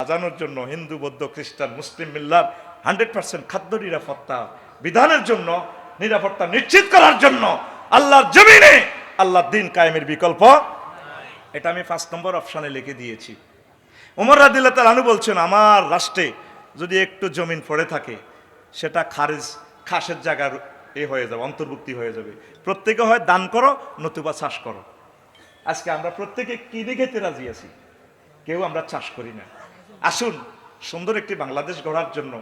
সাজানোর জন্য হিন্দু বৌদ্ধ খ্রিস্টান মুসলিম মিল্লার 100% খাদ্য নিরাপত্তা বিধানের জন্য, নিরাপত্তা নিশ্চিত করার জন্য আল্লাহর জমিনে আল্লাহর দ্বীন কায়েমের বিকল্প। এটা আমি 5 নম্বর অপশনে লিখে দিয়েছি। ওমর রাদিয়াল্লাহু তাআলা আনহু বলছেন, আমার রাষ্ট্রে যদি একটু জমিন পড়ে থাকে সেটা খাসের জায়গার হয়ে যাবে, অন্তর্ভুক্তি হয়ে যাবে। প্রত্যেকে হয় দান করো নতুবা চাষ করো। আজকে আমরা প্রত্যেকে কিনে খেতে রাজি আছি, কেউ আমরা চাষ করি না। আসুন সুন্দর একটি বাংলাদেশ গড়ার জন্য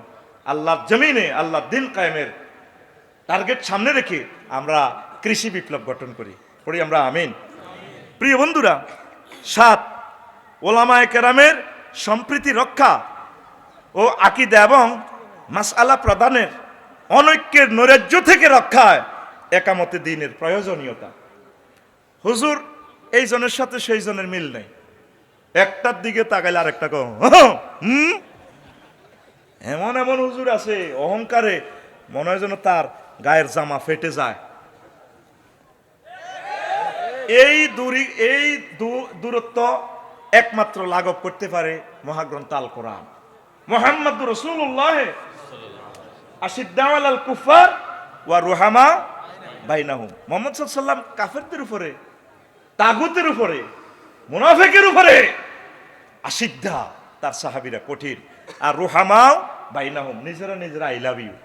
আল্লাহর জমিনে আল্লাহর দ্বীন কায়েমের টার্গেট সামনে রেখে আমরা কৃষি বিপ্লব গঠন করি। পড়ি আমরা আমিন। প্রিয় বন্ধুরা, 7 ওলামায়ে কেরামের সম্প্রীতি রক্ষা ও আকীদা এবং মাসআলা প্রদানের অনৈক্যের নৈরাজ্য থেকে রক্ষায় একামতে দ্বীনের প্রয়োজনীয়তা। হুজুর এই জনের সাথে সেই জনের মিল নেই, একটার দিকে তাকাইলে আরেকটা কম। এমন এমন হুজুর আছে অহংকারে মনে হয় যেন তার গায়ের জামা ফেটে যায়। এই দূরত্ব একমাত্র লাঘব করতে পারে মহাগ্রন্থ আল কোরআন। মুহাম্মদুর রাসূলুল্লাহ আশিদ্দাউ আলাল কুফার ওয়া রুহামা বাইনাহুম। মুহাম্মদ সাল্লাল্লাহু আলাইহি ওয়াসাল্লাম কাফেরদের উপরে, তাগুতের উপরে, মুনাফিকের উপরে আশিদ্দা, তার সাহাবীরা কঠিন, আর রুহামাও বাইনাহুম, নিজেরা আই লাভ ইউ।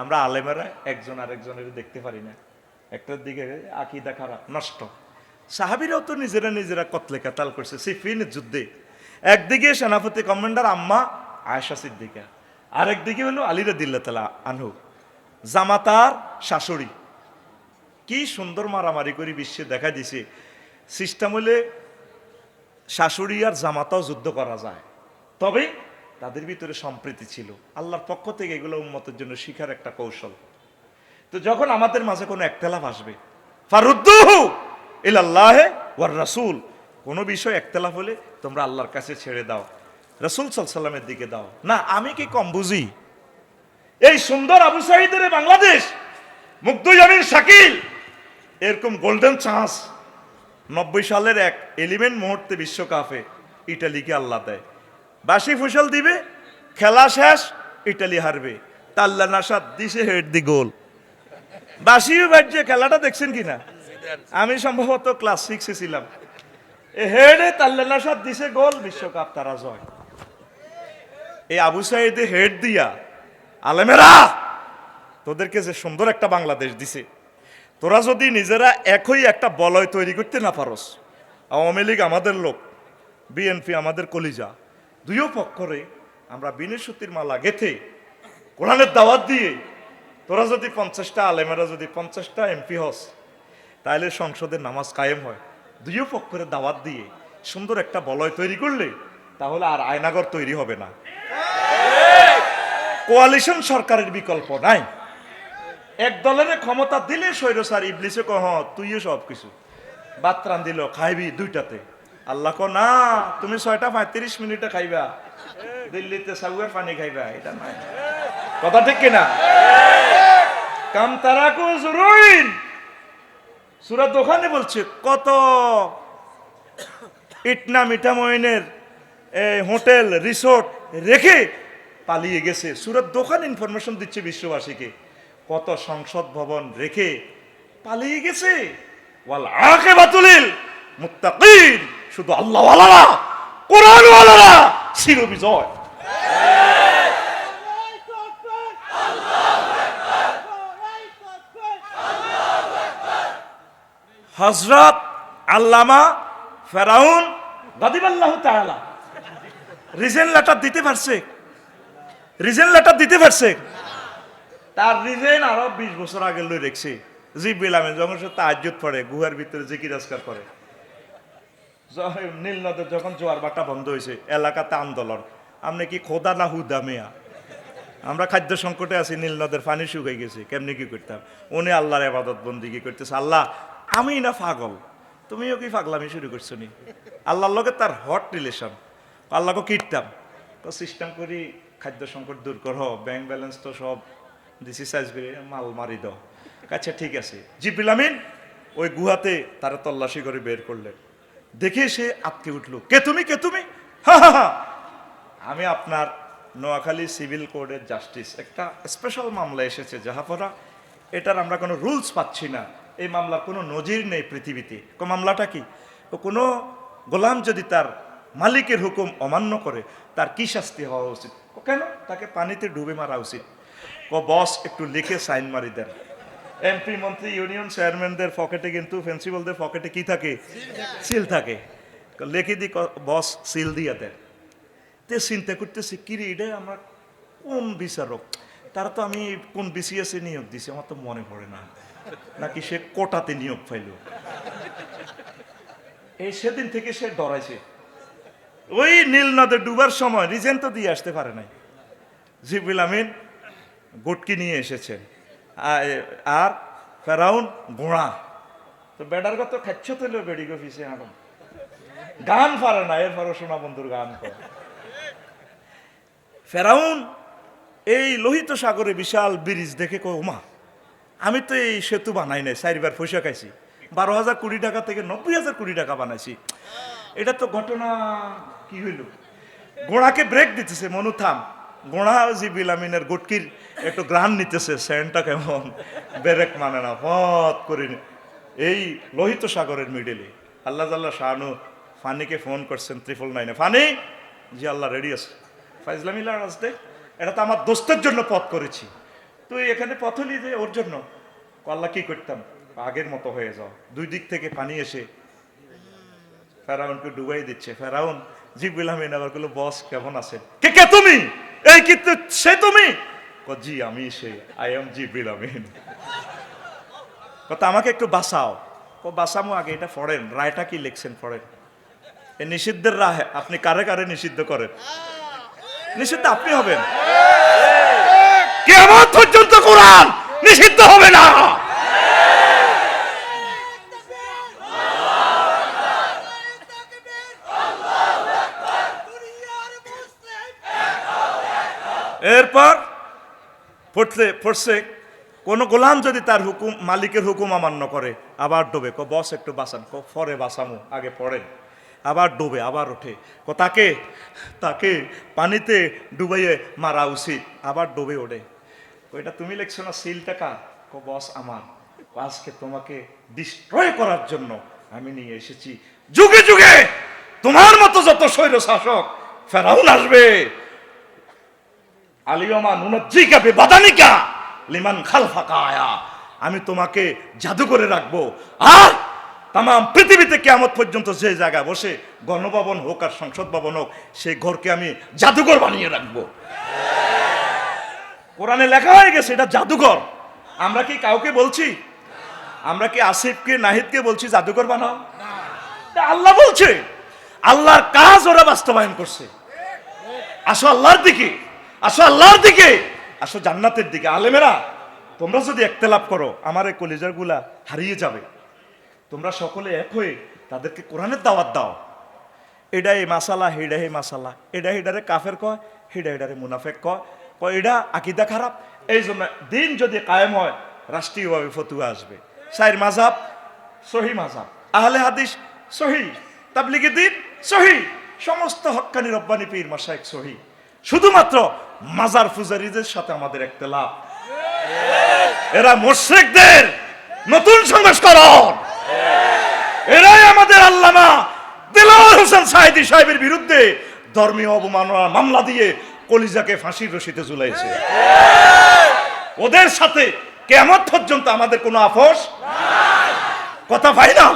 আমরা আলেমেরা একজন আরেকজনের দেখতে পারি না, একটার দিকে আকীদা খারাপ নষ্ট। সাহাবীরাও তো নিজেরা কতলে কাতাল করছে সিফিনের যুদ্ধে। একদিকে সেনাপতি কমান্ডার আম্মা আয়েশা সিদ্দিকা, আরেকদিকে হলো আলী রাদিয়াল্লাহু তাআলা আনহু, জামাতার শাশুড়ি। কি সুন্দর মারামারি করে বিশ্বে দেখা দিছে। সিস্টেম হলে শাশুড়ি আর জামাতাও যুদ্ধ করা যায়, তবে তাদের ভিতরে সম্প্রীতি ছিল। আল্লাহর পক্ষ থেকে এগুলো উম্মতের জন্য শিখার একটা কৌশল। তো যখন আমাদের মাঝে কোনো একতলাফ আসবে, ফারুদ্দুহু ইলাল্লাহি ওয়ার রাসূল, কোনো বিষয় একতলাফ হলে তোমরা আল্লাহর কাছে ছেড়ে দাও, রাসূল সাল্লাল্লাহু আলাইহি ওয়াসাল্লামের দিকে দাও। না আমি কি কম বুঝি? এই সুন্দর আবু সাঈদের বাংলাদেশ, মুগ্ধ জামিন শাকিল, এরকম গোল্ডেন চান্স 90 সালের এক এলিমেন্ট মুহূর্তে বিশ্বকাপে ইটালিকে আল্লাহ দেয়। বাসি ফুসল দিবে, খেলা শেষ, ইটালি হারবে। তাল্লা নাসাদ দিছে হেড দি গোল। বাসি বাজছে, খেলাটা দেখছেন কিনা? আমি সম্ভবত ক্লাস 6-এ ছিলাম। হেডে তাল্লা নাসাদ দিছে গোল, বিশ্বকাপ তারা জয়। এই আবু সাঈদে হেড দিয়া আলেমেরা তোদেরকে যে সুন্দর একটা বাংলাদেশ দিছে, তোরা যদি নিজেরা একই একটা বলয় তৈরি করতে না পারস, আওয়ামী লীগ আমাদের লোক, বিএনপি আমাদের কলিজা, দুইও পক্ষরে আমরা বিনয় সুতির মালা গেথে কোরআনের দাওয়াত দিয়ে তোরা যদি 50টা আলেমেরা যদি 50টা এমপি হস, তাহলে সংসদের নামাজ কায়েম হয়। দুইও পক্ষরে দাওয়াত দিয়ে সুন্দর একটা বলয় তৈরি করলে তাহলে আর আয়নাগর তৈরি হবে না। কোয়ালিশন সরকারের বিকল্প নাই। এক দলের ক্ষমতা দিলে স্বৈরচার ইবলিসে কহ তুইও সব কিছু বাতরান দিল খাইবি 2টাতে। আল্লাহ কো না, তুমি 6টা 35 মিনিটে খাইবা, দিল্লিতে সাউয়ের পানি খাইবা, এটা নাই। কথা ঠিক কিনা? কাম তারাকু জুরুইন, সূরা দোকানে বলছে কত ইটনা মিঠা মইনের হোটেল রিসোর্ট রেখে পালিয়ে গেছে। সূরা দোকান ইনফরমেশন দিচ্ছে বিশ্ববাসীকে, কত সংসদ ভবন রেখে পালিয়ে গেছে। ওয়াল আকিবাতুল লিল মুত্তাকিন, শুধু আল্লাহ ওয়ালারা কোরআন ওয়ালারা চির বিজয়। হযরত আল্লামা ফেরাউন গাদিবাল্লাহু তাআলা রিজেন লেটার দিতে পারছে, রিজেন লেটার দিতে পারছে। তার রিজেন আরো 20 বছর আগে লই রেখছে। জিবরিল আমিন যখন সে তাহাজ্জুদ পড়ে, গুহার ভিতরে জিকির আজকার করে, নীল নদের যখন জোয়ার ভাটা বন্ধ হয়েছে, এলাকাতে আন্দোলন, আপনি কি খোদা না হুদা মেয়া, আমরা খাদ্য সংকটে আছি, নীল নদের পানি শুকাই গেছে, কেমনি কি করতাম? উনি আল্লাহর ইবাদত বন্দেগী করতেছে। আল্লাহ আমি না পাগল, তুমিও কি পাগলামি শুরু করছো নি? আল্লাহর লগে তার হট রিলেশন। আল্লাহকে কীর্তাম সিস্টেম করি, খাদ্য সংকট দূর কর, ব্যাংক ব্যালেন্স তো সব দিছি সাইজ করে, মাল মারি দাও। আচ্ছা ঠিক আছে। জিবরিল আমিন ওই গুহাতে তারা তল্লাশি করে বের করলেন। দেখে সে আটকে উঠলো, কে তুমি, কে তুমি? হা হা হা, আমি আপনার নোয়াখালী সিভিল কোর্টের জাস্টিস, একটা স্পেশাল মামলা এসেছে জাহাপরা, এটার আমরা কোনো রুলস পাচ্ছি না, এই মামলার কোনো নজির নেই পৃথিবীতে। মামলাটা কি? কোনো গোলাম যদি তার মালিকের হুকুম অমান্য করে তার কি শাস্তি হওয়া উচিত? কেন? তাকে পানিতে ডুবে মারা উচিত। বস একটু লিখে সাইন মারি দেন। এমপি, মন্ত্রী, ইউনিয়ন চেয়ারম্যানদের পকেটে কিন্তু, প্রিন্সিপালদের পকেটে কি থাকে? সিল থাকে। লিখে দি বস সিল দিয়ে দেন। তে চিন্তা করতেছি কিরে এটা আমার কোন বিচারক, তারা তো আমি কোন বিসিএসে নিয়োগ দিছি আমার তো মনে পড়ে না, নাকি সে কোটাতে নিয়োগ পাইল। এই সেদিন থেকে সে ডরাইছে। ওই নীল নদে ডুবার সময় রিজেন তো দিয়ে আসতে পারে নাই, জিবরিল আমিন গুটকি নিয়ে এসেছে, আর ফেরাউন ঘোড়া। তো বেডার কত খাচ্ছ তো বেড়ি গফিসে এখন গান পারে না, এরপরও সোনা বন্ধুর গান করে। ফেরাউন এই লোহিত সাগরে বিশাল ব্রিজ দেখে কয়, ওমা আমি তো এই সেতু বানাই নাই, 4বার পয়সা খাইছি, 12,000 কোটি টাকা থেকে 90,000 কোটি টাকা বানাইছি, এটা তো ঘটনা কি হইল? ঘোড়াকে ব্রেক দিতেছে, মনু থাম। ঘোড়া জিবরিল আমিনের গুটকির একটু গ্রান নিতেছে, সেন্টটা কেমন, ব্রেক মানে না, পথ করে এই লোহিত সাগরের মিডলে। আল্লাহ জাল্লা শাহানু ফানিকে ফোন করছেন 999-এ, ফানি জি আল্লাহ রেডি আছে, ফাইজলামিল্লা রাস্তে, এটা তো আমার দোস্তের জন্য পথ করেছি, তুই এখানে পথ হলি যে ওর জন্য। আল্লাহ কি করতাম, আগের মতো হয়ে যাও। 2 দিক থেকে পানি এসে ফেরাউনকে ডুবাই দিচ্ছে। ফেরাউন জিবরিল আমিন আবার বলল, বস কেমন আছেন? কে কে তুমি? এই কি সে তুমি? জি আমি সে, আই এম জিবরিল আমিন। কথা আমাকে একটু বাঁচাও। বাঁচামো আগে এটা পড়েন, রায়টা কি লিখছেন পড়েন। এই নিষিদ্ধের রায় আপনি কারে কারে নিষিদ্ধ করেন? নিষিদ্ধ আপনি হবেন, কিয়ামত পর্যন্ত কোরআন নিষিদ্ধ হবে না। এরপর পড়ছে কোন গোলাম যদি তার হুকুম, মালিকের হুকুম অমান্য করে আবার ডোবে, বস একটু বাঁচান, ফরে বাঁচামো, আগে পড়েন। আবার ডুবে, আবার ওঠে, তাকে তাকে পানিতে ডুবাইয়ে মারা উচিত, আবার ডুবে ওঠে। এটা তুমি লিখছো না, সিলটা কার? বস আমার। আজকে তোমাকে ডিস্ট্রয় করার জন্য আমি নিয়ে এসেছি, যুগে যুগে তোমার মতো যত স্বৈর শাসক ফেরাউন আসবে, আলিয়মা নুনাজ্জিকা বিবাদানিকা লিমান খালফাকা আয়া, আমি তোমাকে জাদু করে রাখবো, আর তাম পৃথিবীতে কিয়ামত পর্যন্ত যে জায়গায় বসে গণভবন হোক আর সংসদ ভবন হোক, সেই ঘরকে আমি জাদুঘর বানিয়ে রাখবো। কোরআনে লেখা হয়ে গেছে এটা জাদুঘর। আমরা কি কাউকে বলছি? আমরা কি আসিফকে, নাহিদকে বলছি জাদুঘর বানাও? আল্লাহ বলছে, আল্লাহর কাজ ওরা বাস্তবায়ন করছে। আসো আল্লাহর দিকে, আসো আল্লাহর দিকে, আসো জান্নাতের দিকে। আলেমেরা তোমরা যদি একতেলাপ করো আমার এই কলিজার গুলা হারিয়ে যাবে। তোমরা সকলে এক হয়ে তাদেরকে কোরআনের দাওয়াত দাও। এটা এই মাসালা, হেডা হে মাসালা, এটা হেডারে কাফের কয়, হেডা হেডারে মুনাফেক কয়, এটা আকিদা খারাপ। এই জন্য দিন যদি কায়েম হয় রাষ্ট্রীয়ভাবে ফতুয়া আসবে। 4 মাযহাব সহি মাযহাব, আহলে হাদিস সহি, তাবলিগি দ্বীন সহি, সমস্ত হক্কানি রব্বানি পীর মাশায়েখ সহি। শুধুমাত্র মাজার ফুজারিদের সাথে আমাদের ইখতিলাফ। এরা মুশরিকদের নতুন সংস্করণ। এরাই আমাদের আল্লামা দেলাওয়ার হোসেন সাঈদী সাহেবের বিরুদ্ধে ধর্মীয় অবমাননার মামলা দিয়ে কলিজাকে ফাঁসির রশিতে ঝুলাইছে। ওদের সাথে কিয়ামত পর্যন্ত আমাদের কোনো আপোষ নাই, কথা ফাইনাল।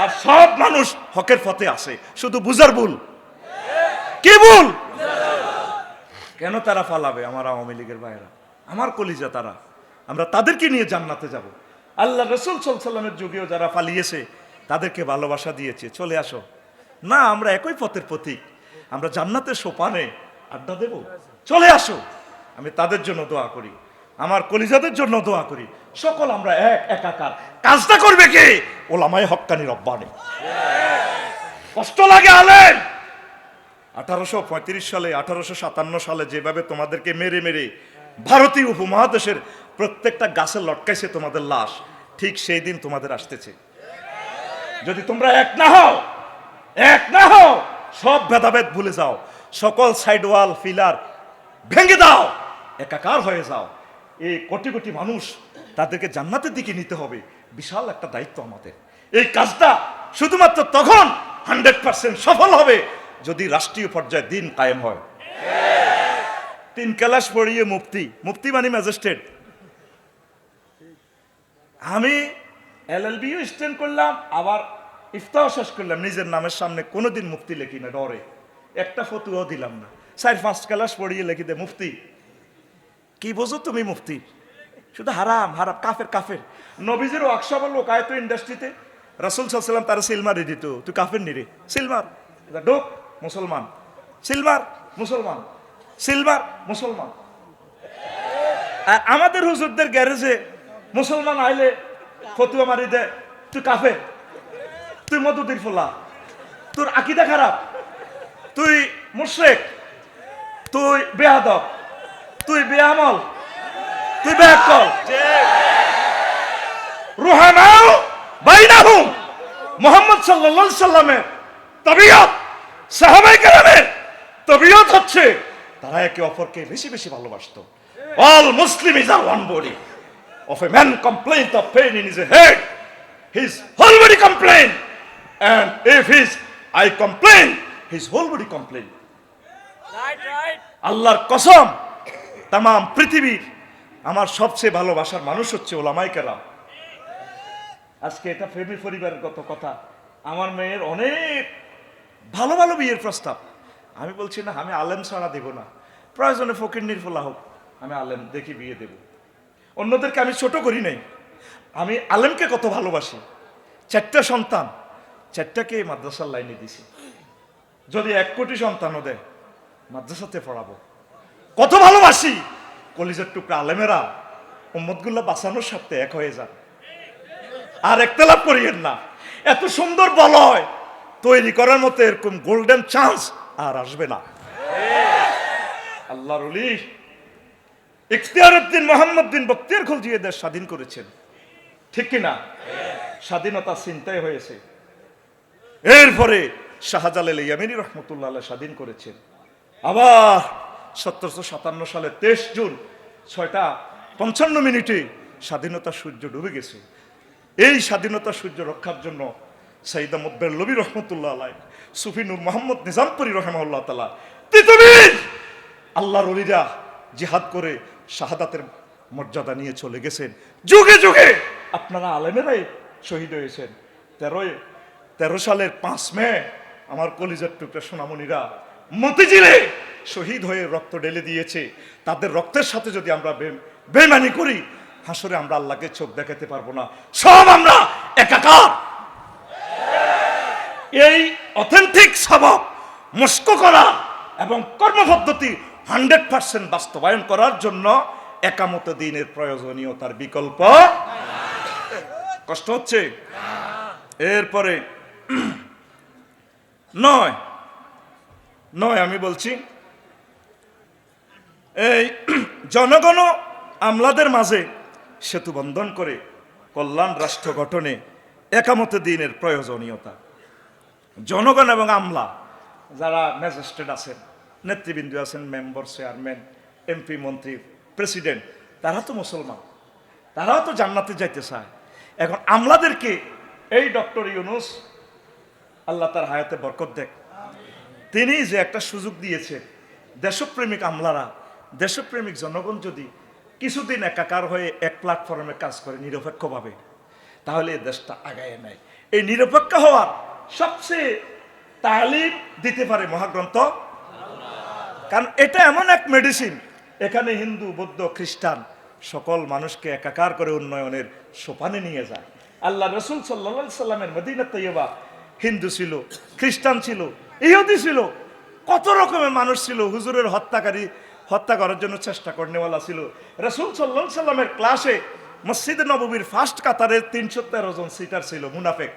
আর সব মানুষ হকের পথে আছে, শুধু বুঝার ভুল। কি ভুল? কেন তারা ফালাবে? আমার আওয়ামী লীগের ভাইরা, আমার কলিজা তারা, আমরা তাদেরকে নিয়ে জান্নাতে যাব। আল্লাহ রাসূল সাল্লাল্লাহু আলাইহি ওয়াসাল্লামের যুগেও যারা পালিয়েছে তাদেরকে ভালোবাসা দিয়েছে, চলে আসো না, আমরা একই পথের প্রতীক, আমরা জান্নাতের সোপানে আড্ডা দেব, চলে আসো। আমি তাদের জন্য দোয়া করি, আমার কলিজাদের জন্য দোয়া করি, সকল আমরা এক একাকার। কাজটা করবে কে? ওলামায়ে হক্কানি রব্বানি। কষ্ট লাগে আলেম, 1835 সালে 1857 সালে যেভাবে তোমাদেরকে মেরে মেরে ভারতীয় উপমহাদেশের প্রত্যেকটা গাছে লটকাইছে তোমাদের লাশ, ঠিক সেই দিন তোমাদের আসতেছে। যদি তোমরা এক না হও, সব ভেদাভেদ ভুলে যাও, সকল সাইড ওয়াল ফিলার ভেঙে দাও, একাকার হয়ে যাও। এই কোটি কোটি মানুষ, তাদেরকে জান্নাতের দিকে নিতে হবে, বিশাল একটা দায়িত্ব আমাদের। এই কাজটা শুধুমাত্র তখন 100% সফল হবে যদি রাষ্ট্রীয় পর্যায়ে দিন কায়েম হয়। 3 ক্লাস পড়িয়ে মুফতি, মুফতি মানে ম্যাজিস্ট্রেট। আমি LLB-ও স্ট্যান্ড করলাম, আবার ইফতাও শেষ করলাম, নিজের নামের সামনে কোনোদিন মুফতি লেখি না, ডরে একটা ফতুয়াও দিলাম না। 4-5 ক্লাস পড়িয়ে লেখি দে মুফতি। কি বোঝো তুমি মুফতি? শুধু হারাম হারাম, কাফের কাফের। নবীজির ওয়ার্কশপ লোক আয়তো ইন্ডাস্ট্রিতে, রাসূল সাল্লাল্লাহু আলাইহি ওয়াসাল্লাম তারা সিলমারি দিত, তুই কাফের নিরে, সিলমার ডোক মুসলমান, সিলমার মুসলমান, সিলমার মুসলমান। আর আমাদের হুজুরদের গ্যারেজে মুসলমান আইলে ফতুয়া মারি দে, তুই কাফের, তুই মদুদির ফোলা, তোর আকীদা খারাপ, তুই মুশরিক, তুই বেয়াদব, তুই বেআমল, তুই বেআক্কল। রুহামাউ বাইনাহুম, মুহাম্মদ সাল্লাল্লাহু আলাইহি সাল্লামের তাবিয়ত, সাহাবায়ে কেরামের তাবিয়ত হচ্ছে তারা একে অপরকে বেশি বেশি ভালোবাসতো। All Muslim is are one body. Of a man complaint of pain in his head, his whole body complain, and if his eye complain, his whole body complain. Right. আল্লাহর কসম, তাম পৃথিবীর আমার সবচেয়ে ভালোবাসার মানুষ হচ্ছে ওলামায়ে কেরাম। আজকে এটা প্রেমী পরিবারের কথা। আমার মেয়ের অনেক ভালো ভালো বিয়ের প্রস্তাব। আমি বলছি না, আমি আলেম ছাড়া দেব না, প্রয়োজনে ফকিন্নির ফোলা হোক, আমি আলেম দেখি বিয়ে দেব। অন্যদেরকে আমি ছোট করি নাই, আমি আলেমকে কত ভালোবাসি। 4টা সন্তান, 4টাকে মাদ্রাসার লাইনে দিছি। যদি 1 কোটি সন্তানও দেয়, মাদ্রাসাতে পড়াবো। কত ভালোবাসি। কলিজার টুকরা আলেমেরা উম্মতগুলো বাঁচানোর স্বার্থে এক হয়ে যান, আর একতলাপ করিয়েন না। এত সুন্দর বলয় তৈরি করার মতো এরকম গোল্ডেন চান্স আর আসবে না। আল্লাহর ওলি ইখতিয়ারউদ্দিন মোহাম্মদ বিন বখতিয়ার খলজি দেশ স্বাধীন করেছেন, ঠিক কিনা? স্বাধীনতা চিন্তায় হয়েছে। এরপরে শাহজালাল ইয়ামানি রহমতুল্লাহ আলাইহি স্বাধীন করেছেন। আবার 1757 সালে 23 জুন 6:55 স্বাধীনতা সূর্য ডুবে গেছে। এই স্বাধীনতা সূর্য রক্ষার জন্য সাইয়েদ আহমদ বেরলভী রহমতুল্লাহ আলাইহি, সুফি নূর মোহাম্মদ নিজামপুরী রাহিমাহুল্লাহ তাআলা, পৃথিবীর আল্লাহর ওলিরা জিহাদ করে শাহাদাতের মর্যাদা নিয়ে চলে গেছেন। যুগে যুগে আপনারা আলেমেরাই শহীদ হয়েছেন। 13 সালের 5 মে আমার কলিজার টুকরা সোনামণিরা মতিঝিলে শহীদ হয়ে রক্ত ঢেলে দিয়েছে। তাদের রক্তের সাথে যদি আমরা বেইমানি করি, হাসরে আমরা আল্লাহকে চোখ দেখাতে পারবো না, সব আমরা একাকার। এই অথেন্টিক সবক মস্ক করা এবং কর্মপদ্ধতি 100% বাস্তবায়ন করার জন্য একামত দ্বীনের প্রয়োজনীয়তার বিকল্প। কষ্ট হচ্ছে? এরপরে 9 আমি বলছি, এই জনগণ আমলাদের মাঝে সেতু বন্ধন করে কল্যাণ রাষ্ট্র গঠনে একামত দ্বীনের প্রয়োজনীয়তা। জনগণ এবং আমলা, যারা ম্যাজিস্ট্রেট আছেন, নেতৃবৃন্দ আছেন, মেম্বার, চেয়ারম্যান, এমপি, মন্ত্রী, প্রেসিডেন্ট, তারা তো মুসলমান, তারাও তো জান্নাতে যাইতে চায়। এখন আমলাদেরকে এই ডক্টর ইউনূস, আল্লাহ তার হায়াতে বরকত দেখ, তিনি যে একটা সুযোগ দিয়েছে, দেশপ্রেমিক আমলারা, দেশপ্রেমিক জনগণ যদি কিছুদিন একাকার হয়ে এক প্ল্যাটফর্মে কাজ করে নিরপেক্ষভাবে, তাহলে এই দেশটা আগায় নেয়। এই নিরপেক্ষ হওয়ার সবচেয়ে তালিম দিতে পারে মহাগ্রন্থ, কারণ এটা এমন এক মেডিসিন, এখানে হিন্দু, বৌদ্ধ, খ্রিস্টান সকল মানুষকে একাকার করে উন্নয়নের সোপানে নিয়ে যায়। আল্লাহ রাসূল সাল্লাল্লাহু আলাইহি সাল্লামের মদিনা তৈয়বা হিন্দু ছিল, খ্রিস্টান ছিল, ইহুদি ছিল, কত রকমের মানুষ ছিল। হুজুরের হত্যা করার জন্য চেষ্টা করনেওয়ালা ছিল। রাসূল সাল্লাল্লাহু আলাইহি সাল্লামের ক্লাসে মসজিদে নববীর ফার্স্ট কাতারে 313 জন সিটার ছিল, মুনাফিক।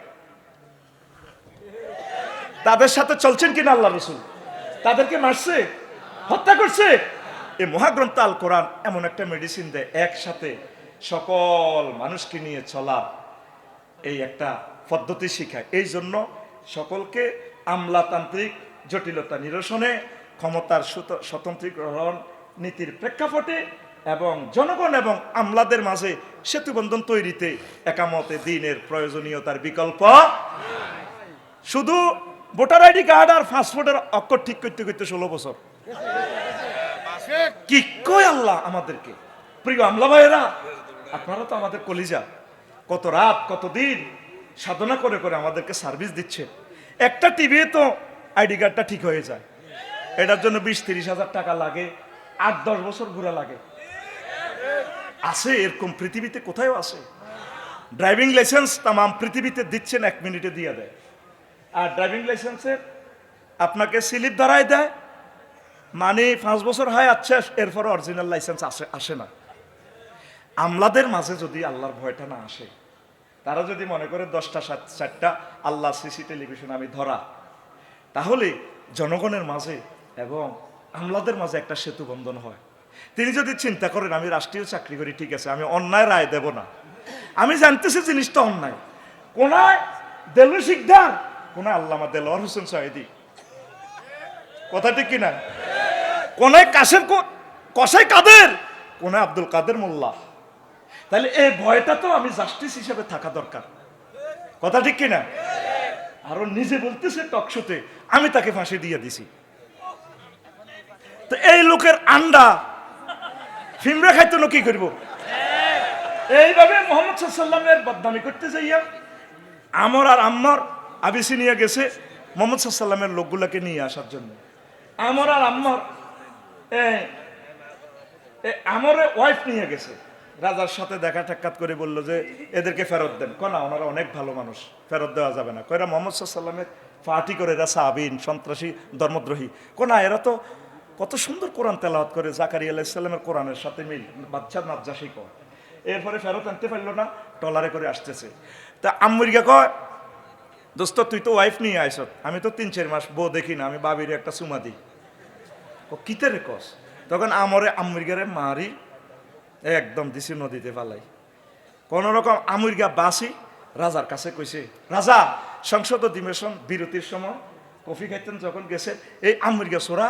তাদের সাথে চলছেন কিনা আল্লাহ রাসূল? তাদেরকে মারছে, হত্যা করছে। এই মহাগ্রন্থ আল কোরআন এমন একটা মেডিসিন দেয়, একসাথে সকল মানুষকে নিয়ে চলার এই একটা পদ্ধতি শিখায়। এই জন্য সকলকে আমলাতান্ত্রিক জটিলতা নিরসনে, ক্ষমতার স্বতন্ত্রীকরণ নীতির প্রেক্ষাপটে এবং জনগণ এবং আমলাদের মাঝে সেতুবন্ধন তৈরিতে একামতে দ্বীনের প্রয়োজনীয়তার বিকল্প। শুধু ভোটার আইডি কার্ড আর পাসপোর্টের অক্ষর ঠিক করতে করতে 16 বছর। কি কয় আল্লাহ আমাদেরকে? প্রিয় আমলা ভাইয়েরা, আপনারা তো আমাদের কলিজা, কত রাত কত দিন সাধনা করে করে আমাদেরকে সার্ভিস দিচ্ছে। একটা টিভি তো আইডি কার্ডটা ঠিক হয়ে যায়, এটার জন্য 20-30 হাজার টাকা লাগে, 8-10 বছর ঘুরা লাগে। আছে এরকম পৃথিবীতে কোথায় আছে? ড্রাইভিং লাইসেন্স তাম পৃথিবীতে দিচ্ছেন 1 মিনিটে দিয়ে দেয়, আর ড্রাইভিং লাইসেন্সের আপনাকে স্লিপ ধরায় দেয়, মানে 5 বছর হয় আচ্ছা, এরপর অরিজিনাল লাইসেন্স আসে না। আমলাদের মাঝে যদি আল্লাহর ভয়টা না আসে, তারা যদি মনে করে 10টা 4টা আল্লাহ সিসি টেলিভিশন আমি ধরা, তাহলে জনগণের মাঝে এবং আমলাদের মাঝে একটা সেতু বন্ধন হয়। তিনি যদি চিন্তা করেন আমি রাষ্ট্রীয় চাকরি করি, ঠিক আছে, আমি অন্যায় রায় দেব না, আমি জানতেছি জিনিসটা অন্যায়, কোনায় দেলু শিকদার, কোনায় আল্লামা দেলোয়ার হোসেন সাইদি, কথা ঠিক কিনা, কোনায় কাশেম কসাই কাদের, কোনায় আব্দুল কাদের মোল্লা, তাহলে এই ভয়টা তো আমি জাস্টিস হিসেবে থাকা দরকার, কথা ঠিক কিনা। আরো নিজে বলতেছে টকশোতে আমি তাকে ফাঁসি দিয়ে দিছি। তো এই লোকের আন্ডা ফিমরা খাইতো না, কি করবো? এইভাবে মোহাম্মদ সাল্লামের বদনামি করতে যাইয়া আমর আর আম্মার আবিসিনিয়া গেছে মোহাম্মদ সাল্লামের লোকগুলাকে নিয়ে আসার জন্য। আমর আর আম্মার আমরে ওয়াইফ নিয়ে গেছে, রাজার সাথে দেখা সাক্ষাৎ করে বলল যে এদেরকে ফেরত দেন। কনা ওনারা অনেক ভালো মানুষ, ফেরত দেওয়া যাবে না। কয়রা মোহাম্মদ সাল্লামের পার্টি করে, এরা সাবিন, সন্ত্রাসী, ধর্মদ্রোহী। কোনা এরা তো কত সুন্দর কোরআন তেলাওয়াত করে, জাকারিয়া আলাইহিস সালামের কোরআনের সাথে মিল, বাচ্চা নাজ্জাসী কয়। এরপরে ফেরত আনতে পারলো না, টলারে করে আসতেছে। তা আম্মুরিয়া কয়, দোস্ত তুই তো ওয়াইফ নিয়ে আইস, আমি তো 3-4 মাস বউ দেখি না, আমি বাবির একটা চুমা দিই। ও কিতে রে কস? তখন আমরে আম্মুরিগারে মারি একদম দিছি নদীতে পালাই। কোন রকম আমেরিকা বাসি রাজার কাছে কইছে, রাজা সংসদ অধিবেশন বিরতির সময় কফি খাইতেন যখন গেছে, এই আমেরিকা সোরা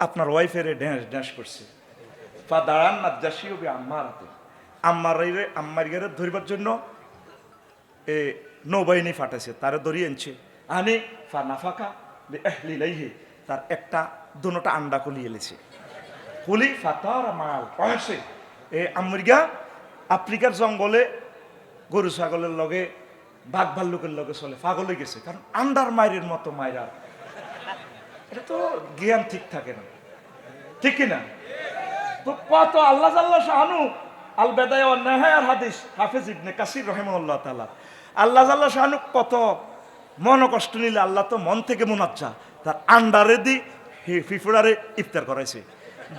আপনার ওয়াইফের ড্যান্স করছে। ফা দাঁড়ান নাজ্জাসী হবে আম্মার হাতে, আম্মারিগারে ধরিবার জন্য নৌবাহিনী ফাটাইছে, তারে ধরিয়ে আনছে। আনে ফা নাফাকা লিলাইহে, তার একটা দুটা আন্ডা খুলিয়ে এলেছে। খুলি ফাতার মাল পয়সে এই আমেরিকা আফ্রিকার জঙ্গলে গরু ছাগলের লগে বাঘ ভাল্লুকের লগে চলে, পাগল হয়ে গেছে, কারণ আন্ডার মায়ের মতো মায়েরা, এটা তো জ্ঞান ঠিক থাকে না, ঠিক কিনা? তো কত আল্লাহ জাল্লাহ শাহানু আল বেদায় ওয়ান নিহায়ার হাদিস হাফেজ ইবনে কাসির রাহিমাহুল্লাহ তাআলা, আল্লাহ জাল্লাহ শাহানু কত মন কষ্ট নিলে আল্লাহ তো মন থেকে মুনাজ্জা, তার আন্ডারে দি ফিফুড়ারে ইফতার করাইছে,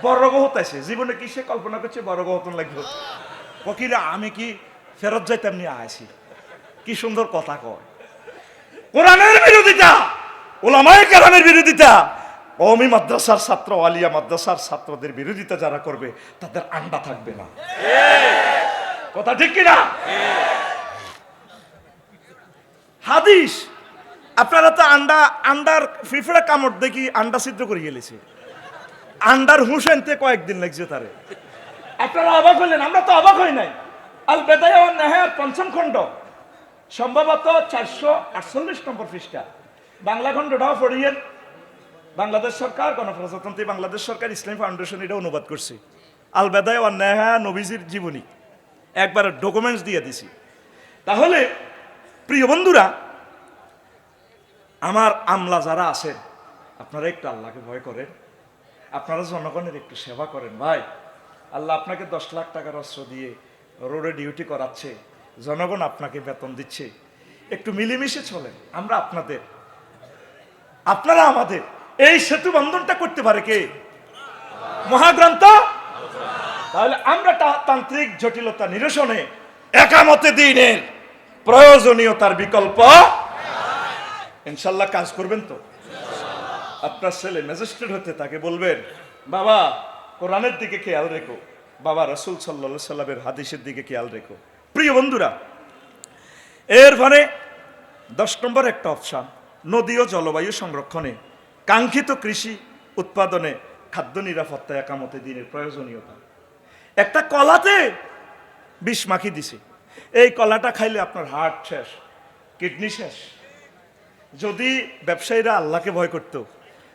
বড় হতাইছে। জীবনে কি সে কল্পনা করছে বড় হতন লাগবে? ফকিরা আমি কি ফেরত যাইতাম নিয়ে আইছি? কি সুন্দর কথা কয়। কোরআনের বিরোধিতা, উলামায়ে কেরামের বিরোধিতা, কওমি মাদ্রাসার ছাত্র, আলিয়া মাদ্রাসার ছাত্রদের বিরোধিতা যারা করবে তাদের আন্ডা থাকবে না, কথা ঠিক কিনা? হাদিস আপনারা তো আন্ডার ফিফড়া কামড় দেখি আন্ডা ছিদ্র করে গেলেছে, আন্ডার হুসেনতে কয়েকদিন লাগছে তারে। আপনারা অবাক হইলেন, আমরা তো অবাক হই নাই। আল বেদায়া ওয়ান নিহায়াত 5ম খণ্ড, সম্ভবত 448 নম্বর পৃষ্ঠা, বাংলা খণ্ডটাও পড়িয়েন। বাংলাদেশ সরকার, গণপ্রজাতন্ত্রী বাংলাদেশ সরকার ইসলামী ফাউন্ডেশন এটা অনুবাদ করছে। আল বেদায়া ওয়ান নিহায়া নবীজির জীবনী একবার ডকুমেন্টস দিয়ে দিছি। তাহলে প্রিয় বন্ধুরা, আমার আমলা যারা আছেন, আপনারা একটু আল্লাহকে ভয় করেন, আপনারা জনগণের একটু সেবা করেন। ভাই, আল্লাহ আপনাকে 10 লাখ টাকার অস্ত্র দিয়ে রোডে ডিউটি করাচ্ছে, জনগণ আপনাকে বেতন দিচ্ছে, একটু মিলেমিশে চলেন। আমরা আপনাদের, আপনারা আমাদের। এই সেতু বন্ধনটা করতে পারে কে? মহাগ্রন্থ। তাহলে আমরা তান্ত্রিক জটিলতা নিরসনে একামতে দ্বীনের প্রয়োজনীয়তার বিকল্প ইনশাল্লাহ কাজ করবেন তো? আপনার ছেলে ম্যাজিস্ট্রেট হতে, তাকে বলবেন বাবা কোরআনের দিকে খেয়াল রেখো, বাবা রাসূল সাল্লাল্লাহু আলাইহি সাল্লামের হাদিসের দিকে খেয়াল রেখো। প্রিয় বন্ধুরা, এরপরে 10 নম্বর একটা অপশন, নদী ও জলবায়ু সংরক্ষণে কাঙ্ক্ষিত কৃষি উৎপাদনে খাদ্য নিরাপত্তা একামতে দিনের প্রয়োজনীয়তা। একটা কলাতে বিষ মাখি দিছে, এই কলাটা খাইলে আপনার হার্ট শেষ, কিডনি শেষ। যদি ব্যবসায়ীরা আল্লাহকে ভয় করত,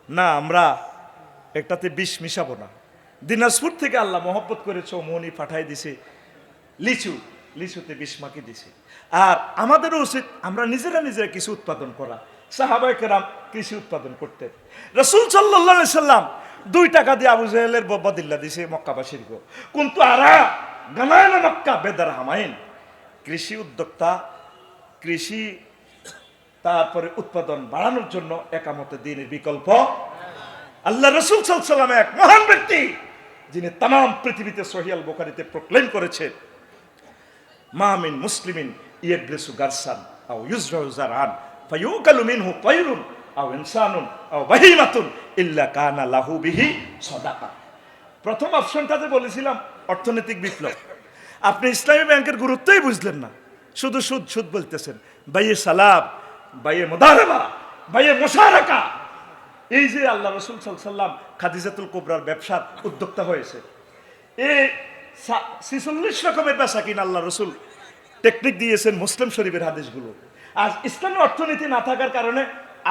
না আমরা একটাতে বিষ মিশাবো না। দিনাজপুর থেকে আল্লাহ মহব্বত করে চৌমনি পাঠাই দিছে লিচুতে বিষ মাখি দিছে। আর আমাদেরও উচিত আমরা নিজেরা কিছু উৎপাদন করা। সাহাবায়ে কেরাম কৃষি উৎপাদন করতেন। রাসূল সাল্লাল্লাহু আলাইহি সাল্লাম 2 টাকা দিয়ে আবু জাহেলের ববাদিল্লা দিছে মক্কাবাসীর গো, কিন্তু আরা গানায়না মক্কা বেদার হামাইন। কৃষি উদ্যোক্তা, কৃষি তারপরে উৎপাদন বাড়ানোর জন্য একামতে দ্বীনের বিকল্প। আল্লাহ রাসূল সাল্লাল্লাহু আলাইহি সাল্লাম এক মহান ব্যক্তি, যিনি তামাম পৃথিবীতে সহিহ আল বুখারীতে প্রক্লেম করেছেন, মা মিন মুসলিমিন ইয়াবলিসু গারসান আও ইউজরাউ জারআন ফায়ুকালু মিনহু তায়রুন আও ইনসানুন আও বাহিমাতুন ইল্লা কানা লাহু বিহি সাদাকা। প্রথম অপশনটাতে বলেছিলাম অর্থনৈতিক বিপ্লব। আপনি ইসলামী ব্যাংকের গুরুত্বই বুঝলেন না, শুধু সুদ বলতেছেন। বাইয়ে সালাম, বাইয়ে মুদারাবা, বাইয়ে মুশারাকা। এই যে আল্লাহ রাসূল সাল্লাল্লাহু আলাইহি সাল্লাম খাদিজাতুল কুবরার ব্যবসার উদ্যোক্তা হয়েছে, এই 46 রকমের বেচা কিনা আল্লাহ রাসূল টেকনিক দিয়েছেন মুসলিম শরীফের হাদিসগুলো। আর ইসলামী অর্থনীতি না থাকার কারণে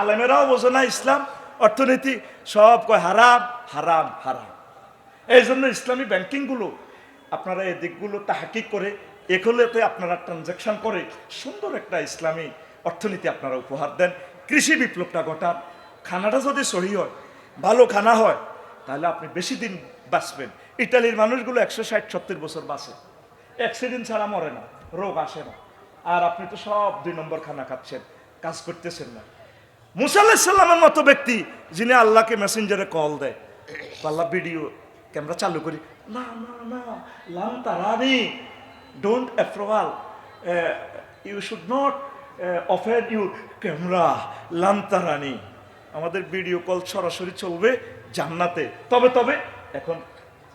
আলেমেরাও বোঝে না ইসলাম অর্থনীতি, সব কয় হারাম হারাম হারাম। এই জন্য ইসলামী ব্যাংকিংগুলো আপনারা এই দিকগুলো তাহকিক করে এগুলোতে আপনারা ট্রানজাকশন করে সুন্দর একটা ইসলামী অর্থনীতি আপনারা উপহার দেন। কৃষি বিপ্লবটা ঘটান। খানাটা যদি সহি হয়, ভালো খানা হয়, তাহলে আপনি বেশি দিন বাঁচবেন। ইটালির মানুষগুলো 160-70 বছর বাঁচে, অ্যাক্সিডেন্ট ছাড়া মরে না, রোগ আসে না। আর আপনি তো সব 2 নম্বর খানা খাচ্ছেন, কাজ করতেছেন না। মুসা আলাইহিস সালামের মতো ব্যক্তি, যিনি আল্লাহকে মেসেঞ্জারে কল দেয়, আল্লাহ ভিডিও ক্যামেরা চালু করি, না না না লাম তারানি, don't approval, you should not open your camera, লাম তারানি। আমাদের ভিডিও কল সরাসরি চলবে জান্নাতে, তবে এখন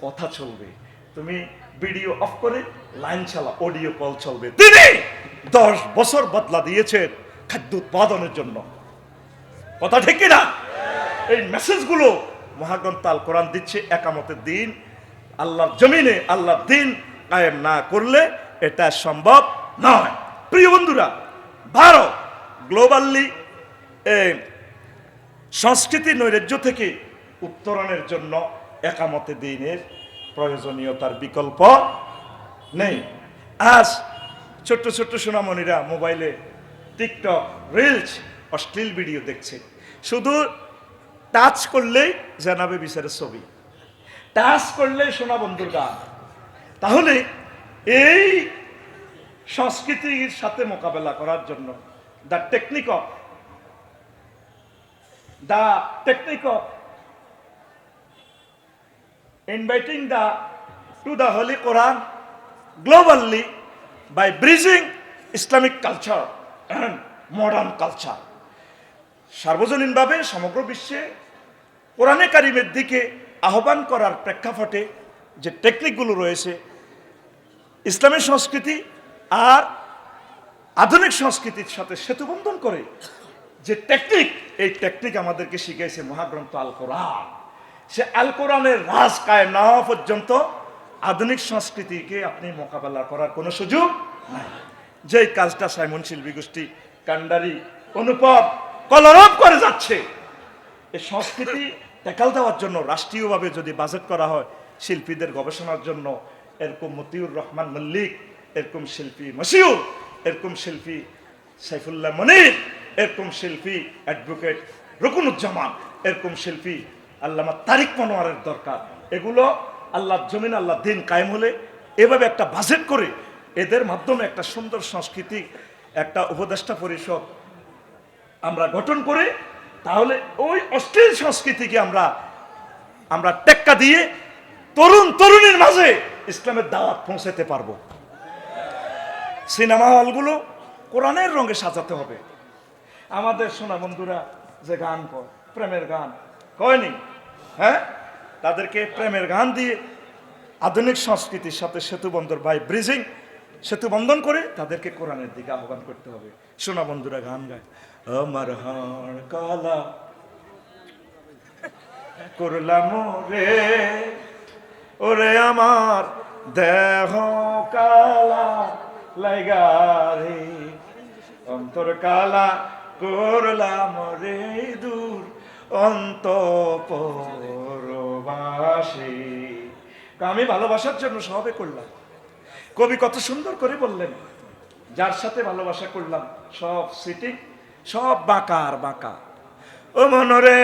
কথা চলবে। তুমি ভিডিও অফ করে লাইন চালা, অডিও কল চলবে। তিনি 10 বছর বদলা দিয়েছেন খাদ্য উৎপাদনের জন্য। কথা ঠিক কিনা? এই মেসেজগুলো মহাগ্রন্থ আল কোরআন দিচ্ছে। একামতের দিন আল্লাহর জমিনে আল্লাহর দিন কায়েম না করলে এটা সম্ভব নয়। প্রিয় বন্ধুরা, ভারত গ্লোবালি সংস্কৃতি নৈরাজ্য থেকে উত্তরণের জন্য একামতে দ্বীনের প্রয়োজনীয়তার বিকল্প নেই। আজ ছোট্ট ছোট্ট সোনামণিরা মোবাইলে টিকটক, রিলস, অশ্লীল ভিডিও দেখছে। শুধু টাচ করলেই জানাবে বিচারের ছবি, টাচ করলেই সোনা বন্ধুর গান। তাহলে এই সংস্কৃতির সাথে মোকাবেলা করার জন্য the technique of inviting to the Holy Quran globally by bridging Islamic culture and modern culture. সার্বজনীনভাবে সমগ্র বিশ্বে কোরআনে কারিমের দিকে আহ্বান করার প্রেক্ষাপটে যে টেকনিকগুলো রয়েছে, ইসলামী সংস্কৃতি আর আধুনিক সংস্কৃতির সাথে সেতুবন্ধন করে যে টেকনিক, এই টেকনিক আমাদেরকে শিখিয়েছে মহাগ্রন্থ আল কোরআন। সে আল কোরআনের রাজ কায়েম না হওয়া পর্যন্ত আধুনিক সংস্কৃতিকে আপনি মোকাবেলা করার কোনো সুযোগ নাই। যেই কাজটা সাইমন শিল্পী গোষ্ঠী, কান্ডারি, অনুপম কলরব করে যাচ্ছে, এই সংস্কৃতি ট্যাকল দেওয়ার জন্য রাষ্ট্রীয়ভাবে যদি বাজেট করা হয় শিল্পীদের গবেষণার জন্য, এরকম মতিউর রহমান মল্লিক, এরকম শিল্পী মশিউর, এরকম শিল্পী সাইফুল্লাহ মনির, এরকম শিল্পী অ্যাডভোকেট রুকনুজ্জামান, এরকম শিল্পী আল্লামা তারিক মনোয়ারের দরকার। এগুলো আল্লাহর জমিন, আল্লাহর দিন কায়েম হলে এভাবে একটা বাজেট করে এদের মাধ্যমে একটা সুন্দর সংস্কৃতি, একটা উপদেষ্টা পরিষদ আমরা গঠন করে, তাহলে ওই অশ্লীল সংস্কৃতিকে আমরা টেক্কা দিয়ে তরুণীর মাঝে ইসলামের দাওয়াত পৌঁছাতে পারবো। সিনেমা হলগুলো কোরআনের রঙে সাজাতে হবে। আমাদের সোনা বন্ধুরা যে গান কয়, প্রেমের গান কয়নি, হ্যাঁ, তাদেরকে প্রেমের গান দিয়ে আধুনিক সংস্কৃতির সাথে সেতুবন্ধন করে তাদেরকে কোরআনের দিকে আহ্বান করতে হবে। সোনা বন্ধুরা গান গায়, আমার হাড় কালা করলাম রে, ওরে আমার দেহ কালা লাইগা রে, অন্তর কালা করলাম রে দূর অন্তঃপুরবাসী। আমি ভালোবাসার জন্য সবে করলাম। কবি কত সুন্দর করে বললেন, যার সাথে ভালোবাসা করলাম সব সিটিং, সব বাঁকা আর বাঁকা। ও মনরে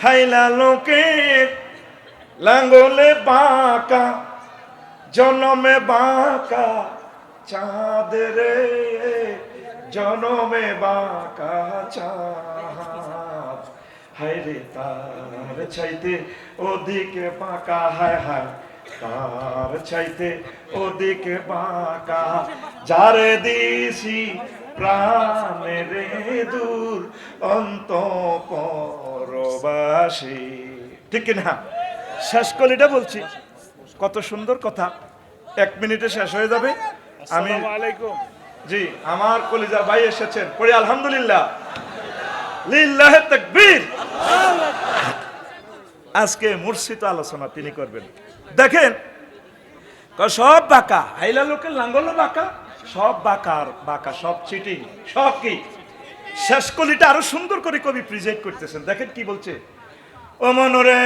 হাইলা লোকের লাঙ্গলে বাঁকা, জনমে বাঁকা চাঁদ রে, জনমে বাঁকা চাঁদ। হায় রে তার চাইতে ওদিকে বাঁকা, হায় হায় তার চাইতে ওদিকে বাঁকা, যারে দিছি প্রাণে রে দূর অন্তঃপুরবাসী। ঠিক না? শেষ কলিটা বলছি, কত সুন্দর কথা, 1 মিনিটে শেষ হয়ে যাবে। আমি জি, আমার কলিজার ভাই এসেছেন, পড়ি আলহামদুলিল্লাহ, লিল্লাহে তাকবীর। আজকে মুর্শিদ আলোচনা তিনি করবেন। দেখেন সব বাঁকা, হাইলা লোকের লাঙ্গল বাঁকা, সব বাঁকার বাঁকা, সব চিটিং, সব কি। শেষ কলিটা আরো সুন্দর করে কবি প্রেজেন্ট করতেছেন। দেখেন কি বলছে, ও মনরে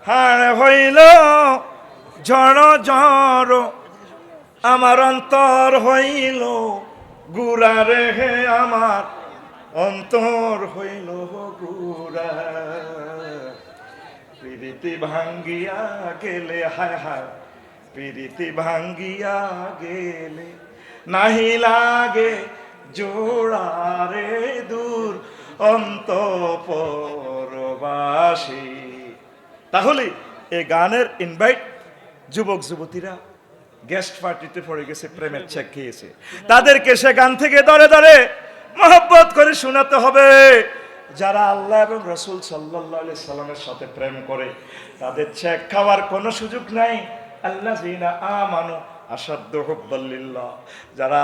হাড় হইল ঝড় ঝড়, আমার অন্তর হইল গুড়া রে, আমার অন্তর হইল গুড়া। প্রীতি ভাঙ্গিয়া গেলে, হায় হায় প্রীতি ভাঙ্গিয়া গেলে, নাহি লাগে জোড়া রে দূর অন্তঃপুরবাসী। তাহলে এই গানের ইনভাইট, যুবক যুবতীরা গেস্ট পার্টিতে পড়ে গেছে, প্রেমের চেক খেয়েছে, তাদেরকে সে গান থেকে ধরে ধরে মহব্বত করে শোনাতে হবে। যারা আল্লাহ এবং রাসূল সাল্লাল্লাহু আলাইহি সাল্লামের সাথে প্রেম করে তাদের চেক খাওয়ার কোনো সুযোগ নাই। আল্লাযীনা আমানু আশাদ্দু হুব্বাল লিল্লাহ, যারা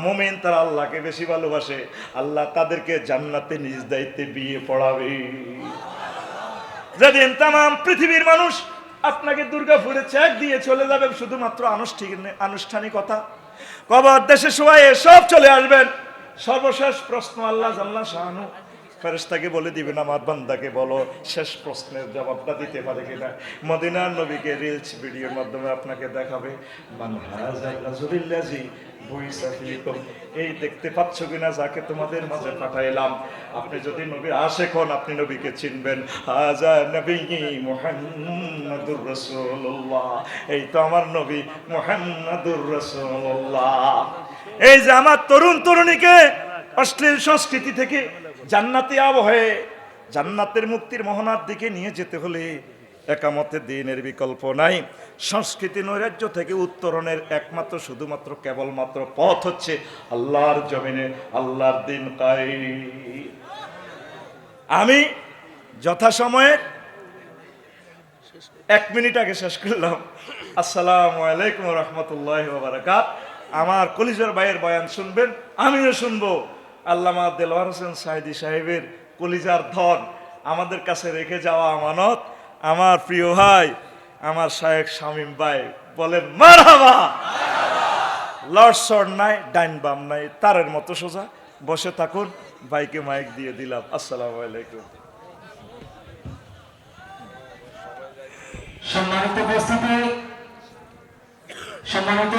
মুমিন তারা আল্লাহকে বেশি ভালোবাসে, আল্লাহ তাদেরকে জান্নাতে নিজ দায়িত্বে বিয়ে পড়াবে। যেদিন তাম পৃথিবীর মানুষ আপনাকে দুর্গাপুরে চেক দিয়ে চলে যাবে, শুধুমাত্র আনুষ্ঠানিকতা, কবর দেশে শোয়া সব চলে আসবেন, সর্বশেষ প্রশ্ন আল্লাহ জাল্লা শানু ফেরেশতাকে বলে দিবেন, আমার বান্দাকে বলো শেষ প্রশ্নের জবাবটা দিতে পারে কিনা। মদিনার নবীকে রিলস ভিডিওর মাধ্যমে আপনাকে দেখাবে, মান হাযাল রাজুলিল্লাযী বুইসা ফীকুম, এই দেখতে পাচ্ছ কিনা যাকে তোমাদের মাঝে পাঠাইলাম। আপনি যদি নবীর আশিক হন আপনি নবীকে চিনবেন, হাযা নবী মুহাম্মাদুর রাসূলুল্লাহ, এই তো আমার নবী মুহাম্মাদুর রাসূলুল্লাহ। এই যে আমার তরুণ তরুণীকে অশ্লীল সংস্কৃতি থেকে জান্নাতি আবহে জান্নাতের মুক্তির মোহনার দিকে নিয়ে যেতে হলে একামতে দ্বীনের বিকল্প নাই। সংস্কৃতি নৈরাজ্য থেকে উত্তরণের একমাত্র শুধুমাত্র কেবলমাত্র পথ হচ্ছে আল্লাহর জমিনে আল্লাহর দ্বীন কায়েম। আমি যথাসময়ে 1 মিনিট আগে শেষ করলাম। আসসালামু আলাইকুম ওয়া রাহমাতুল্লাহি ওয়া বারাকাতুহু। আমার কলিজার ভাইয়ের বয়ান শুনবেন, আমিও শুনবো। আল্লামা দেলোয়ার হোসেন সাইদি সাহেবের কলিজার ধন আমাদের কাছে রেখে যাওয়া আমানত। আমার প্রিয় ভাই আমার শায়েখ শামীম ভাই বলেন মারহাবা। লড়সড় নাই, ডাইন বাম নাই, তারের মতো সোজা বসে থাকুন। ভাইকে মাইক দিয়ে দিলাম। আসসালামু আলাইকুম। সম্মানিত উপস্থিতি, সম্মানিত